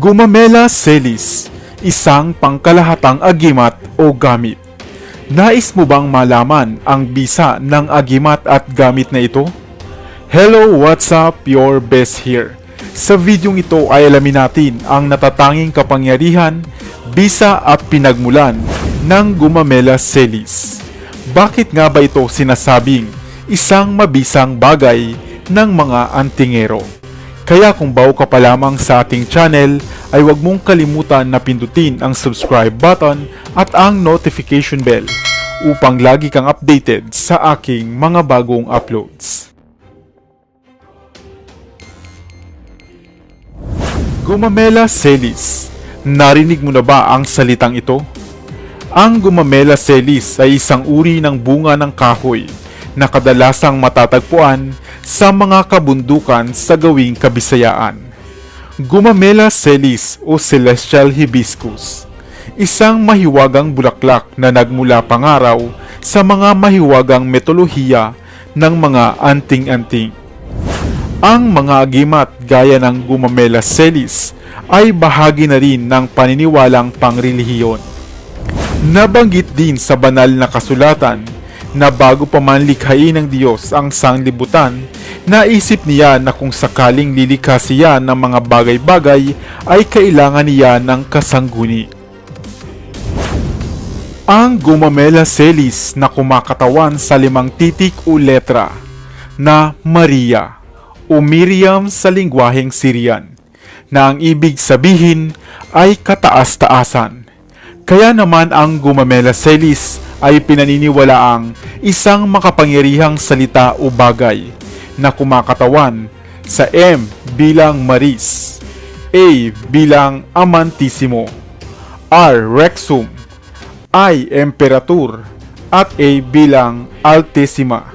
Gumamela Celis, isang pangkalahatang agimat o gamit. Nais mo bang malaman ang bisa ng agimat at gamit na ito? Hello, what's up? Your best here. Sa videong ito ay alamin natin ang natatanging kapangyarihan, bisa at pinagmulan ng Gumamela Celis. Bakit nga ba ito sinasabing isang mabisang bagay ng mga antingero? Kaya kung bago ka pa lamang sa ating channel, ay huwag mong kalimutan na pindutin ang subscribe button at ang notification bell upang lagi kang updated sa aking mga bagong uploads. Gumamela Celis. Narinig mo na ba ang salitang ito? Ang Gumamela Celis ay isang uri ng bunga ng kahoy na kadalasang matatagpuan sa mga kabundukan sa gawing Kabisayaan. Gumamela Celis o Celestial Hibiscus, isang mahiwagang bulaklak na nagmula pangaraw sa mga mahiwagang metolohiya ng mga anting-anting. Ang mga agimat gaya ng Gumamela Celis ay bahagi na rin ng paniniwalang pangrelihiyon. Nabanggit din sa banal na kasulatan na bago pa man likhain ng Diyos ang sanglibutan, naisip niya na kung sakaling lilikha siya ng mga bagay-bagay ay kailangan niya ng kasangguni. Ang Gumamela Celis na kumakatawan sa 5 titik o letra na Maria o Miriam sa lingwaheng Syrian, na ang ibig sabihin ay kataas-taasan. Kaya naman ang Gumamela Celis ay pinaniniwalaang isang makapangyarihang salita o bagay na kumakatawan sa M bilang Maris, A bilang Amantissimo, R Rexum, I Imperator, at A bilang Altissima.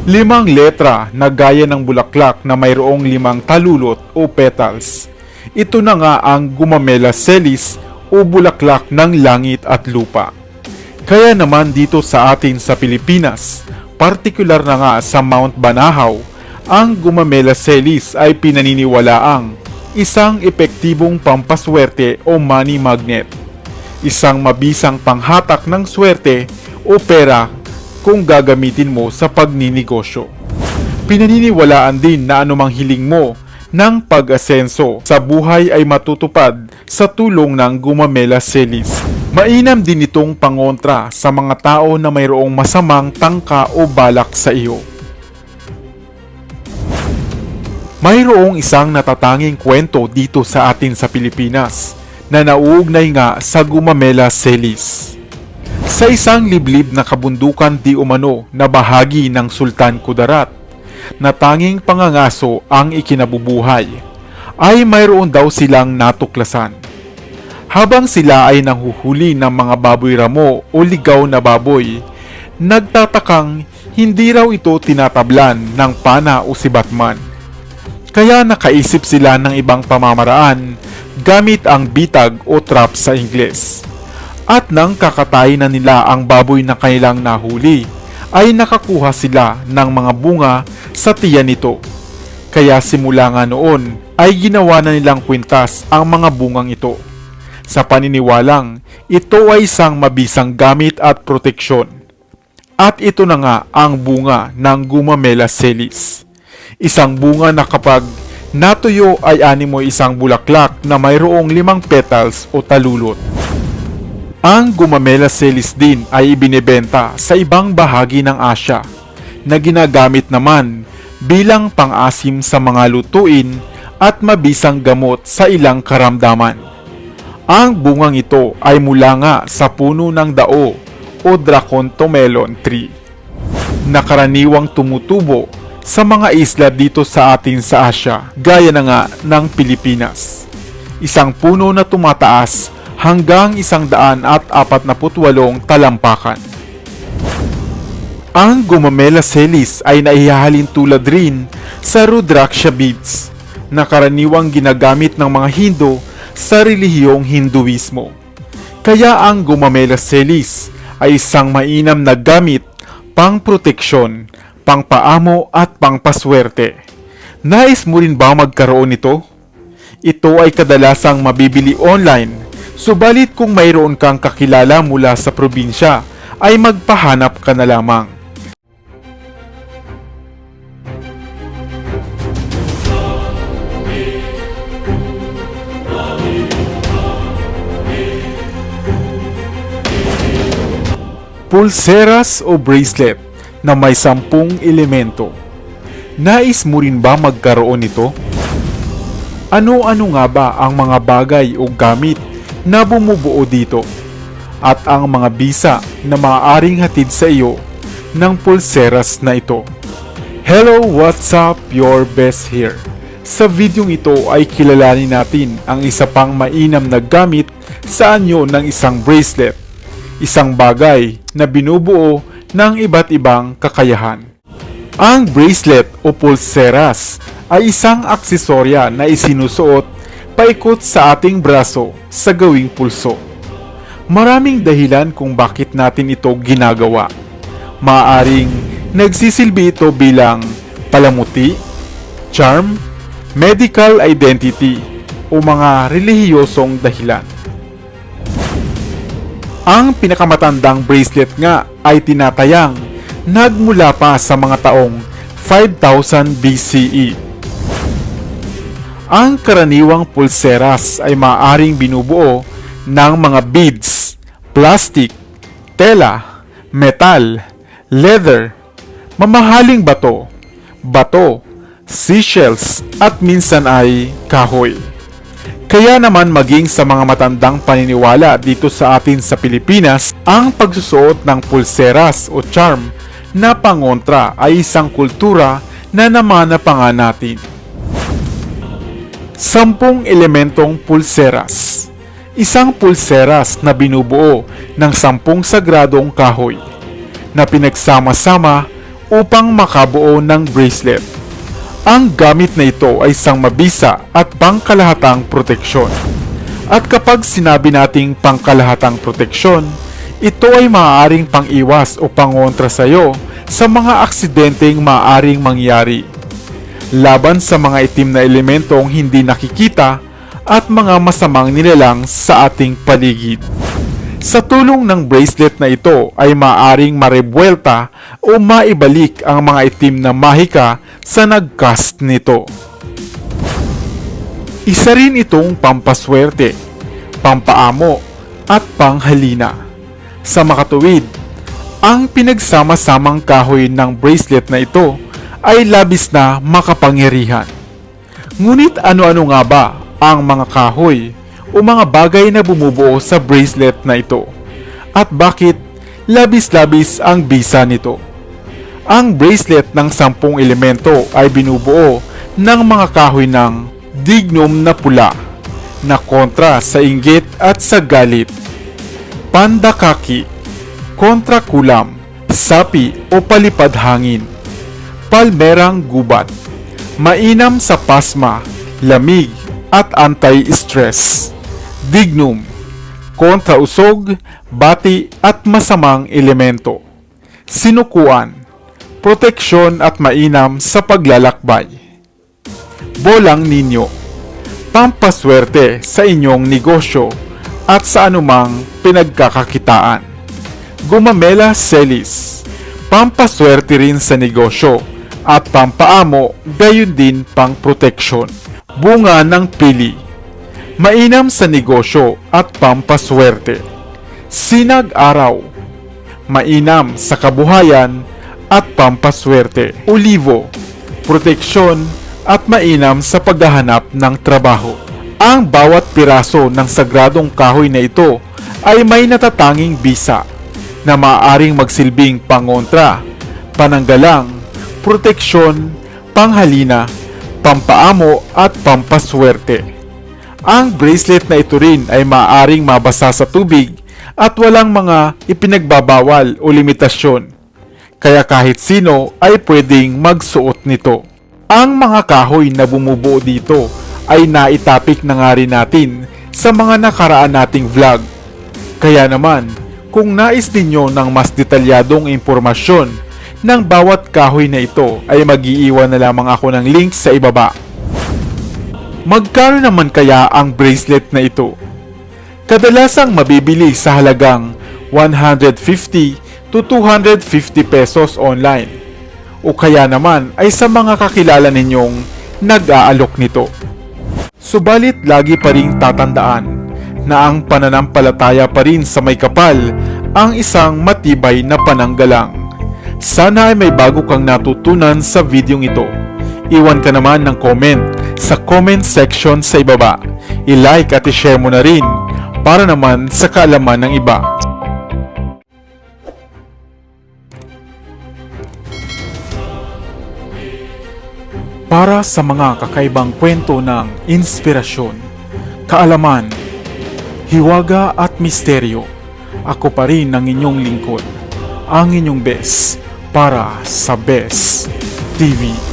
5 letra na gaya ng bulaklak na mayroong 5 talulot o petals. Ito na nga ang Gumamela Celis o bulaklak ng langit at lupa. Kaya naman dito sa atin sa Pilipinas, partikular na nga sa Mount Banahaw, ang Gumamela Celis ay pinaniniwalaang isang epektibong pampaswerte o money magnet, isang mabisang panghatak ng swerte o pera kung gagamitin mo sa pagninegosyo. Pinaniniwalaan din na anumang hiling mo ng pag-asenso sa buhay ay matutupad sa tulong ng Gumamela Celis. Mainam din itong pangontra sa mga tao na mayroong masamang tangka o balak sa iyo. Mayroong isang natatanging kwento dito sa atin sa Pilipinas na nauugnay nga sa Gumamela Celis. Sa isang liblib na kabundukan di umano na bahagi ng Sultan Kudarat, na tanging pangangaso ang ikinabubuhay, ay mayroon daw silang natuklasan. Habang sila ay nanghuhuli ng mga baboy ramo o ligaw na baboy, nagtatakang hindi raw ito tinatablan ng pana o sibatman. Kaya nakaisip sila ng ibang pamamaraan gamit ang bitag o trap sa Ingles. At nang kakatay na nila ang baboy na kanilang nahuli, ay nakakuha sila ng mga bunga sa tiyan nito. Kaya simula nga noon ay ginawa na nilang kwintas ang mga bungang ito, sa paniniwalang ito ay isang mabisang gamit at proteksyon. At ito na nga ang bunga ng Gumamela Celis. Isang bunga na kapag natuyo ay animo isang bulaklak na mayroong 5 petals o talulot. Ang Gumamela Celis din ay ibinebenta sa ibang bahagi ng Asya na ginagamit naman bilang pang-asim sa mga lutuin at mabisang gamot sa ilang karamdaman. Ang bungang ito ay mula nga sa puno ng dao o Dracontomelon tree na karaniwang tumutubo sa mga isla dito sa atin sa Asya, gaya na nga ng Pilipinas. Isang puno na tumataas hanggang 148 talampakan. Ang Gumamela Celis ay naihahalin tulad rin sa Rudraksha beads na karaniwang ginagamit ng mga Hindu sa relihiyong Hinduismo. Kaya ang Gumamela Celis ay isang mainam na gamit pang proteksyon, pangpaamo at pangpaswerte. Nais mo rin ba magkaroon nito? ito ay kadalasang mabibili online, subalit kung mayroon kang kakilala mula sa probinsya, ay magpahanap ka na lamang. Pulseras o bracelet na may 10 elemento. Nais mo rin ba magkaroon nito? Ano-ano nga ba ang mga bagay o gamit na bumubuo dito? At ang mga bisa na maaaring hatid sa iyo ng pulseras na ito? Hello, what's up? Your best here. Sa videong ito ay kilalanin natin ang isa pang mainam na gamit sa anyo ng isang bracelet. Isang bagay na binubuo ng iba't ibang kakayahan. Ang bracelet o pulseras ay isang aksesorya na isinusuot paikot sa ating braso sa gawing pulso. Maraming dahilan kung bakit natin ito ginagawa. Maaaring nagsisilbi ito bilang palamuti, charm, medical identity o mga relihiyosong dahilan. Ang pinakamatandang bracelet nga ay tinatayang nagmula pa sa mga taong 5000 BCE. Ang karaniwang pulseras ay maaaring binubuo ng mga beads, plastic, tela, metal, leather, mamahaling bato, seashells at minsan ay kahoy. Kaya naman maging sa mga matandang paniniwala dito sa atin sa Pilipinas, ang pagsusuot ng pulseras o charm na pangontra ay isang kultura na namana pa nga natin. 10 elementong pulseras. Isang pulseras na binubuo ng 10 sagradong kahoy na pinagsama-sama upang makabuo ng bracelet. Ang gamit na ito ay isang mabisa at pangkalahatang proteksyon. At kapag sinabi nating pangkalahatang proteksyon, ito ay maaaring pang-iwas o pangontra sa iyo sa mga aksidenteng maaaring mangyari. Laban sa mga itim na elementong hindi nakikita at mga masamang nilalang sa ating paligid. Sa tulong ng bracelet na ito ay maaaring marebuelta o maibalik ang mga itim na mahika sa nag-cast nito. Isa rin itong pampaswerte, pampaamo at panghalina. Sa makatuwid, ang pinagsama-samang kahoy ng bracelet na ito ay labis na makapangyarihan. Ngunit ano-ano nga ba ang mga kahoy o mga bagay na bumubuo sa bracelet na ito? At bakit labis-labis ang bisa nito? Ang bracelet ng 10 elemento ay binubuo ng mga kahoy ng dignum na pula na kontra sa inggit at sa galit, pandakaki, kontra kulam, sapi o palipad hangin, palmerang gubat, mainam sa pasma, lamig at anti-stress, dignum, kontra usog, bati at masamang elemento, sinukuan, proteksyon at mainam sa paglalakbay, bolang ninyo, pampaswerte sa inyong negosyo at sa anumang pinagkakakitaan, gumamela selis, pampaswerte rin sa negosyo at pampaamo, gayon din pang proteksyon, bunga ng pili, mainam sa negosyo at pampaswerte, sinag-araw, mainam sa kabuhayan at pampaswerte, olivo, proteksyon at mainam sa paghahanap ng trabaho. Ang bawat piraso ng sagradong kahoy na ito ay may natatanging bisa na maaaring magsilbing pangontra, pananggalang, proteksyon, panghalina, pampaamo at pampaswerte. Ang bracelet na ito rin ay maaaring mabasa sa tubig at walang mga ipinagbabawal o limitasyon. Kaya kahit sino ay pwedeng magsuot nito. Ang mga kahoy na bumubuo dito ay naitapik na nga rin natin sa mga nakaraan nating vlog. Kaya naman, kung nais ninyo ng mas detalyadong impormasyon ng bawat kahoy na ito ay mag-iiwan na lamang ako ng link sa ibaba. Magkano naman kaya ang bracelet na ito? Kadalasang mabibili sa halagang 150 to 250 pesos online. O kaya naman ay sa mga kakilala ninyong nag-aalok nito. Subalit lagi pa ring tatandaan na ang pananampalataya pa rin sa may kapal ang isang matibay na pananggalang. Sana ay may bago kang natutunan sa videong ito. Iwan ka naman ng comment sa comment section sa ibaba. I-like at i-share mo na rin para naman sa kaalaman ng iba. Para sa mga kakaibang kwento ng inspirasyon, kaalaman, hiwaga at misteryo, ako pa rin ang inyong lingkod, ang inyong best para sa Best TV.